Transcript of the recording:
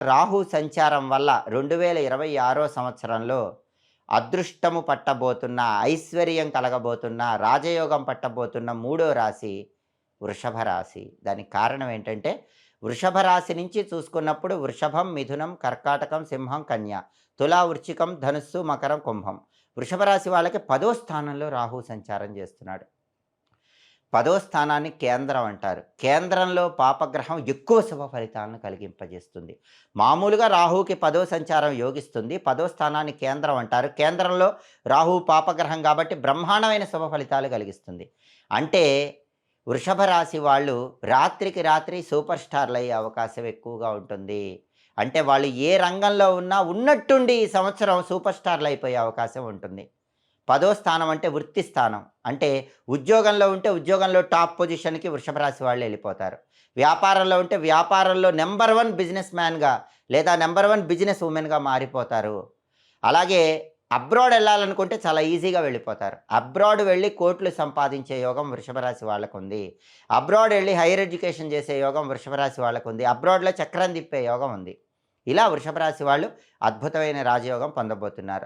రాహు సంచారం వల్ల 2026 సంవత్సరంలో అదృష్టము పట్టబోతున్న, ఐశ్వర్యం కలగబోతున్న, రాజయోగం పట్టబోతున్న మూడో రాశి వృషభ రాశి. దానికి కారణం ఏంటంటే, వృషభ రాశి నుంచి చూసుకున్నప్పుడు వృషభం, మిథునం, కర్కాటకం, సింహం, కన్య, తులా, వృశ్చికం, ధనుస్సు, మకరం, కుంభం. వృషభ రాశి వాళ్ళకి 10వ స్థానంలో రాహు సంచారం చేస్తున్నాడు. 10వ స్థానాన్ని కేంద్రం అంటారు. కేంద్రంలో పాపగ్రహం ఎక్కువ శుభ ఫలితాలను కలిగింపజేస్తుంది. మామూలుగా రాహువుకి 10వ సంచారం యోగిస్తుంది. 10వ స్థానాన్ని కేంద్రం అంటారు. కేంద్రంలో రాహువు పాపగ్రహం కాబట్టి బ్రహ్మాండమైన శుభ ఫలితాలు కలిగిస్తుంది. అంటే వృషభ రాశి వాళ్ళు రాత్రికి రాత్రి సూపర్ స్టార్‌లయ్యే అవకాశం ఎక్కువగా ఉంటుంది. అంటే వాళ్ళు ఏ రంగంలో ఉన్నా ఉన్నట్టుండి ఈ సంవత్సరం సూపర్ స్టార్‌లయిపోయే అవకాశం ఉంటుంది. 10వ స్థానం అంటే వృత్తి స్థానం. అంటే ఉద్యోగంలో ఉంటే ఉద్యోగంలో టాప్ పొజిషన్‌కి వృషభ రాశి వాళ్ళు ఎళ్ళిపోతారు. వ్యాపారంలో ఉంటే వ్యాపారంలో నంబర్ 1 బిజినెస్ మ్యాన్‌గా లేదా నంబర్ 1 బిజినెస్ వుమెన్‌గా మారిపోతారు. అలాగే అబ్రాడ్ ఎళ్ళాలనుకుంటే చాలా ఈజీగా వెళ్ళిపోతారు. అబ్రాడ్ వెళ్లి కోట్లు సంపాదించే యోగం వృషభ రాశి వాళ్ళకుంది. అబ్రాడ్ ఎళ్లి హైర్ ఎడ్యుకేషన్ చేసే యోగం వృషభ రాశి వాళ్ళకుంది. అబ్రాడ్‌లో చక్రం తిప్పే యోగం ఉంది. ఇలా వృషభ రాశి వాళ్ళు అద్భుతమైన రాజయోగం పొందబోతున్నారు.